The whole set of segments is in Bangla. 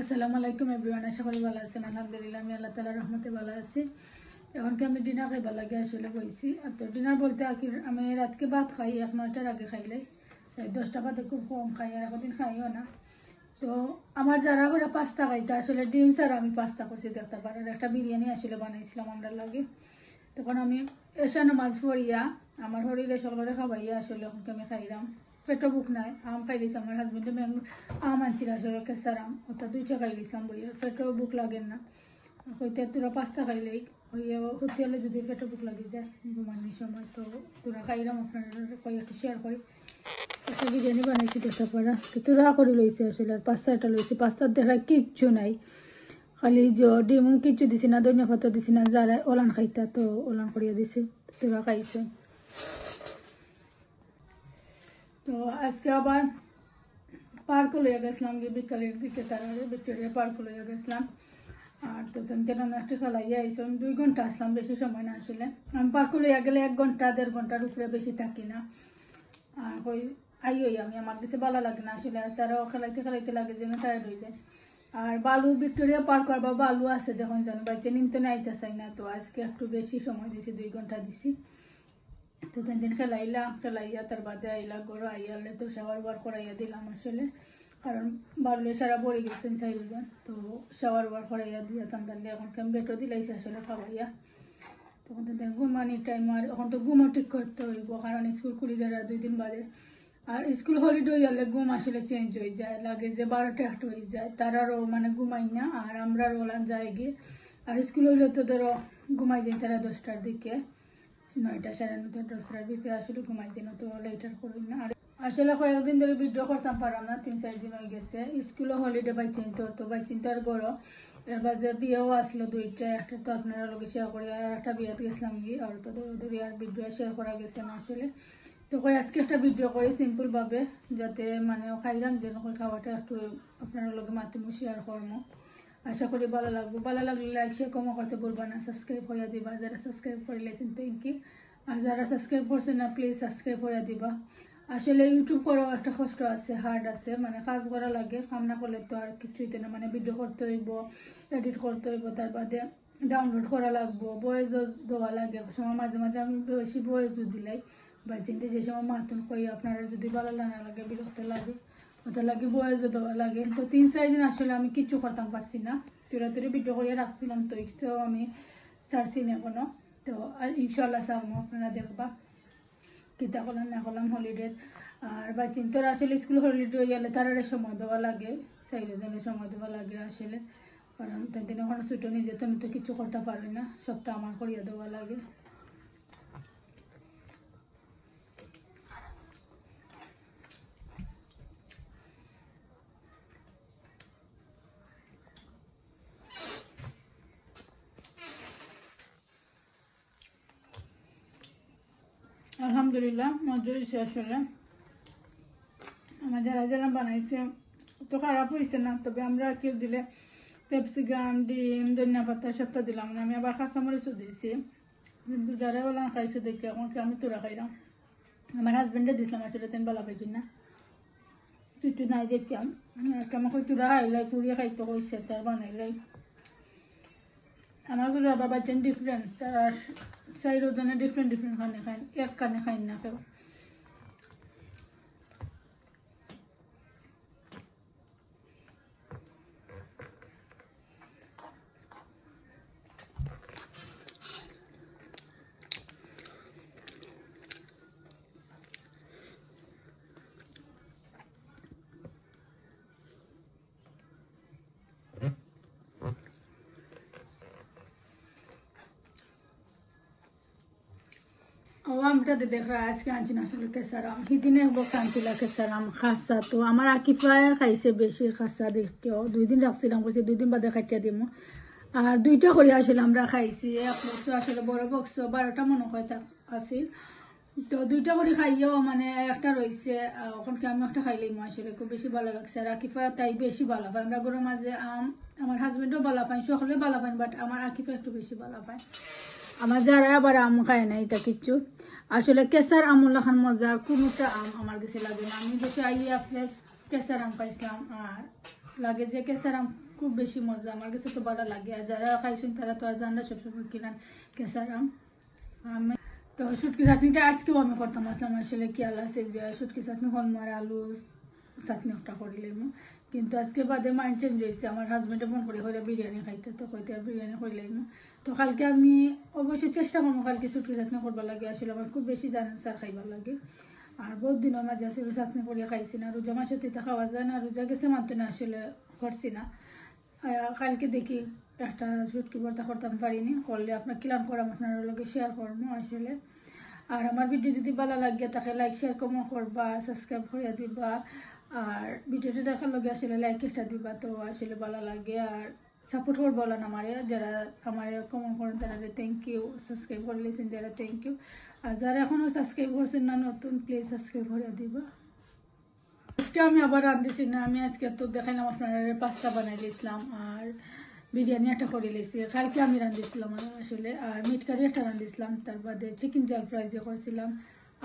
আসসালামু আলাইকুম এভরিওয়ান, আশা করি ভালো আছেন। আলহামদুলিল্লাহ আমি আল্লাহ তাআলার রহমতে ভালো আছি। এমনকি আমি ডিনার খাইবার লাগে আসলে বইছি। আর তো ডিনার বলতে আমি রাতকে ভাত খাই 9টার আগে খাইলে, 10টা বাদে খুব কম খাই, আর একদিন খাইও না। তো আমার যারা ওরা পাস্তা খাইতে আসলে ডিম ছাড়া আমি পাস্তা করছি দেখতে পারেন। একটা বিরিয়ানি আসলে বানাইছিলাম আমরা লাগে। তখন আমি এসা নামাজ পড়িয়া আমার শরীরে সকলের খাবাইয়া আসলে ওখানকে আমি খাইলাম। পেটও বুক নাই, আম খাই দিয়েছি। আমার হাজবেন্ডে আম আনছিল আসলে কেসার আম, ওটা 2টা খাই দিয়েছিলাম বইয়া। পেটও বুক লাগে না, হইতে তোরা পাস্তা খাইলেই হইয়া হোটেলে যদি পেটও বুক লাগে যায় ঘুমানোর সময়, তো তোরা খাইলাম। আপনার কই একটু শেয়ার করি। একটা বিরিয়ানি বানাইছি দেখতে পারা, তো তোরা করে লইছে আসলে। আর পাস্তাটা লইছি, পাস্তার দেখা কিচ্ছু নাই, খালি ডিম কিচ্ছু দিছি না, ধনিয়া পাতা দিছি না। যারা ওলান খাইতা তো ওলান করিয়া দিছি, তোরা খাইছে। তো আজকে আবার পার্কে লইয়া গেছিলাম, গিয়ে বিকালের দিকে তারা ভিক্টোরিয়া পার্কে লইয়া গেছিলাম। আর তো তেমন একটা খেলাইয়া আইসন, 2 ঘন্টা আসলাম, বেশি সময় না আসলে। আমি পার্কে লইয়া গেলে 1 ঘন্টা 1.5 ঘন্টার উপরে বেশি থাকি না। আর ওই আইই আমি, আমার কাছে ভালো লাগে না আসলে। তারাও খেলাইতে খেলাইতে লাগে যেন টায়ার্ড হয়ে যায়। আর বালু ভিক্টোরিয়া পার্ক আর বা বালু আছে দেখুন, জানো বাচ্চা নিমতে নাইতে চাই না, তো আজকে একটু বেশি সময় দিছি, 2 ঘন্টা দিছি। তো দিন খেলাইয়া তার বাদে আইলা গরু আইয়ালে তো শাওয়ার ওয়ার করাইয়া দিলাম আসলে, কারণ বাড়লে সারা পড়ে গেছেন 4জন। তো শাওয়ার ওয়ার করাইয়া দিয়া টান এখন কেমন বেটো দিলাইছে আসলে খাওয়াইয়া। তখন তাদের ঘুমানির টাইম, আর এখন তো ঘুমও ঠিক করতে হইব, কারণ স্কুল খুলে যারা 2 দিন বাদে। আর স্কুল হলিডে হইলে ঘুম আসলে চেঞ্জ হয়ে যায়, লাগে যে 12টা 1 হয়ে যায়, তারারও মানে ঘুমাই না, আর আমরা রোলান যায় গিয়ে। আর স্কুল হইলে তো ধরো ঘুমাই যায় তারা 10টার দিকে, 9টা 9:30 10টার ভিতরে আসলে ঘুমাই যায় না, তো লেটার করি না। আর আসলে কয়েকদিন ধরে ভিডিও করতাম পারলাম না, 3-4 দিন হয়ে গেছে। স্কুলও হলিডে বাইচিন্ত আর গড়ো। এবার যে বিয়েও আসলো 2টা, একটা তো আপনারা লোকে শেয়ার করি, আর একটা বিয়েতে গেছিলাম গিয়ে, আর তো ধরে আর ভিডিও শেয়ার করা গেছে না আসলে। তো আজকে একটা ভিডিও করি সিম্পলভাবে, যাতে মানে খাইলাম যে খাওয়াটা একটু আপনারা লোকে মাতিমু শেয়ার করবো। আশা করি ভালো লাগবে। ভালো লাগলে লাইক শেয়ার কমও করতে বলবা না, সাবস্ক্রাইব করে দিবা। যারা সাবস্ক্রাইব করে লেছেন থ্যাংক ইউ, আর যারা সাবস্ক্রাইব করছে না প্লিজ সাবস্ক্রাইব করে দিবা। আসলে ইউটিউব করাও একটা কষ্ট আছে, হার্ড আছে, মানে কাজ করা লাগে, কাম না করলে তো আর কিছুই তো না। মানে ভিডিও করতে হইব, এডিট করতে হইব, তার বাদে ডাউনলোড করা লাগবো, বয়েসও দেওয়া লাগে। সময় মাঝে মাঝে আমি বেশি বয়েসও দিলাই বা চিন্তা, যে সময় মাতুন কই আপনারা যদি ভালো না লাগে, বিরক্ত লাগে, ওটা লাগে বয়েসও দেওয়া লাগে। তো 3-4 দিন আসলে আমি কিচ্ছু করতাম পারছি না, তুই ভিডিও করিয়া রাখছিলাম, তো আমি ছাড়ছি না কোনো। তো ইনশাল্লাহ সামো আপনারা দেখবা কিতা করলাম না করলাম হলিডে। আর বা চিন্তার আসলে স্কুল হলিডে হয়ে গেলে তারা সময় দেওয়া লাগে, 4জনের সময় দেওয়া লাগে আসলে, কারণ তাদের ওখানে ছুটো নিজে তো কিছু করতে পারি না, সবটা আমার করিয়া দেওয়া লাগে। আলহামদুলিল্লাহ মজা হয়েছে আসলে। আমার যারা যারা বানাইছে তো খারাপ হয়েছে না, তবে আমরা কি দিলে ক্যাপসিকাম, ডিম, ধনিয়া পাতা সবটা দিলাম না। আমি আবার কাঁচামরিচও দিয়েছি, কিন্তু যারা বললাম খাইছে দেখে আমাকে আমি তোরা খাইলাম। আমার হাজবেন্ডে দিয়েছিলাম আসলে, তেন বলা পাইছি না, তুই নাই দেখলাম আমাকে তোরা খাইলাই, পুড়িয়ে খাইতে কইছে, তার বানাইলাই। আমার গুলো আবার বাচ্চান ডিফারেন্ট, তারা 4জনে ডিফারেন্ট খানে খাই, এক কানে খাই না কেউ। আমটা দেখ আজকে আনছি না আসলে কেসার আম, সেদিনে বক্স আনছিল কেসার আম খাসা। তো আমার আকিফায় খাইছে বেশি খাসা দেখতেও, 2 দিন রাখছিলাম, বলছি 2 দিন বাদে খাইতে দিব। আর 2টা করে আসলে আমরা খাইছি, এক বক্স আসলে বড় বক্স 12টা মনে হয় আসিল। তো 2টা করে খাইও, মানে একটা রয়েছে, ওখানকে আমি একটা খাইলেই আসলে খুব বেশি ভালো লাগছে। আর আকিফা তাই বেশি ভালো পায়। আমরা গরুর মাঝে আম, আমার হাজবেন্ডও ভালো পায়, সকলে ভালো পায়, বাট আমার আকিফা একটু বেশি ভালো পায়। আমার যারা আবার আম খায় না এটা কিচ্ছু, আসলে কেসার আমুল খান মজার কোনোটা আম আমার কাছে লাগে না। আমি দেশে আইয়া ফ্রেশ কেসার আম খাইছিলাম, আর লাগে যে কেসার আম খুব বেশি মজা, আমার কাছে তো ভালো লাগে। আর যারা খাইছেন তারা তো আর জানরা সবসময় কিনান কেসার আম। আমি তো শুটকি চাটনিটা আজকেও আমি করতাম আসলাম, আসলে কি আল্লাহ আছে যে শুটকি চাটনি হলমার আলু চাটনি একটা করিলাম, কিন্তু আজকে বাদে মাইন্ড চেঞ্জ হয়েছে। আমার হাজব্যান্ডে ফোন করে হইলে বিরিয়ানি খাইতে, তো কইতে বিরিয়ানি করিলাম। তো কালকে আমি অবশ্যই চেষ্টা করবো কালকে শুটকি চাটনি করবার লাগে। আসলে আমার খুব বেশি জানেন স্যার খাইবার লাগে। আর বহুত দিনের মাঝে আসলে চাটনি করিয়া খাইছি না, রোজা মাসে তো খাওয়া যায় না, রোজা গেছে মানতে না আসলে করছি না। কালকে দেখি একটা শুটকি ভর্তা করতাম পারিনি, করলে আপনার কিলাম করাম আপনার লগে শেয়ার করবো আসলে। আর আমার ভিডিও যদি ভালো লাগে তাকে লাইক শেয়ার কমও করবা, সাবস্ক্রাইব করে দিবা। আর ভিডিওটা দেখার লগে আসলে লাইক একটা দিবা, তো আসলে ভালো লাগে। আর সাপোর্ট করবো বলেন আমার, যারা আমার কমেন্ট করেন তারা থ্যাংক ইউ, সাবস্ক্রাইব করে লিখছেন যারা থ্যাংক ইউ। আর যারা এখনও সাবস্ক্রাইব করছেন না নতুন, প্লিজ সাবস্ক্রাইব করে দিবা। আজকে আমি আবার রাঁধতেছি না, আমি আজকে তো দেখাইলাম আপনারা পাস্তা বানাই দিয়েছিলাম আর বিরিয়ানি একটা করে লেছি। কালকে আমি রাঁধেছিলাম আসলে, আর মিট কারি একটা রাঁধেছিলাম, তার বাদে চিকেন জাল ফ্রাই যে করছিলাম,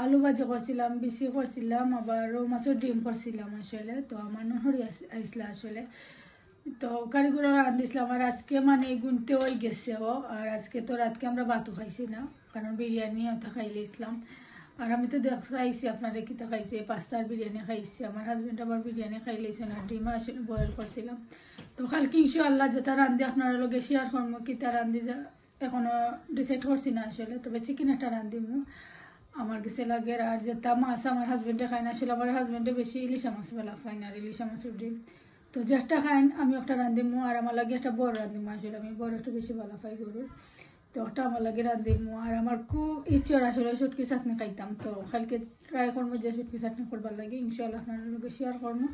আলু ভাজি করছিলাম, বিসি করছিলাম, আবার রৌ মাছের ডিম করছিলাম আসলে। তো আমার নহরি আইসলা আসলে, তো কারিগররা রাঁধেছিলাম। আর আজকে মানে গুনতে ওই গেছে ও। আর আজকে তো রাতকে আমরা ভাতও খাইছি না, কারণ বিরিয়ানি ওটা খাইলে ইসলাম। আর আমি তো খাইছি আপনারা কিতা খাইছি, পাস্তার বিরিয়ানি খাইছি, আমার হাজব্যান্ড আবার বিরিয়ানি খাইলেছে না, ডিম আসলে বয়েল করছিলাম। তো কালকে ইনশাআল্লাহ যেটা রান্ধি আপনারা লগে শেয়ার করবো, কিতা রান্ধি এখনো ডিসাইড করছি না আসলে, তবে চিকেন একটা রান্ধিমু আমার কাছে লাগে। আর যেটা মাছ আমার হাজব্যান্ডে খায় না আসলে, আমার হাজব্যান্ডে বেশি ইলিশা মাছ বেলা খায় না, আর ইলিশা মাছের ডিম। তো যেটা খাইন আমি একটা রান্ধিমু, আর আমার লাগে একটা বড় রান্ধিমু আসলে, আমি বড় একটু বেশি ভালো খাই গরুর, তো ওটা আমার লাগে রাঁধিমু। আর আমার খুব ইচ্ছার আসলে শুটকি চাটনি খাইতাম, তো কালকে ট্রাই করবো যে শুটকি চাটনি করবার লাগে, ইনশাআল্লাহ আপনার লগে শেয়ার করবো।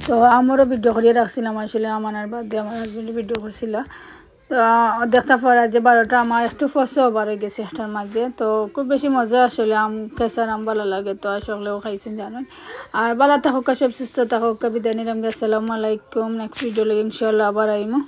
তো আমারও ভিডিও করিয়ে রাখছিলাম আসলে, আমার বাদে আমার হাজব্যান্ডের ভিডিও করছিল। তো দেখতে পারা যে 12টা আমার একটু ফসও বার হয়ে গেছে একটার মাঝে। তো খুব বেশি মজা আসলে, আম কেসার আম ভালো লাগে, তো আসলেও খাইছেন জানেন। আর ভালো থাকুক, সব সুস্থ থাকুক, বিদায় নিলাম। আসসালামু আলাইকুম, নেক্সট ভিডিও লাগে ইনশাআল্লাহ আবার আইমো।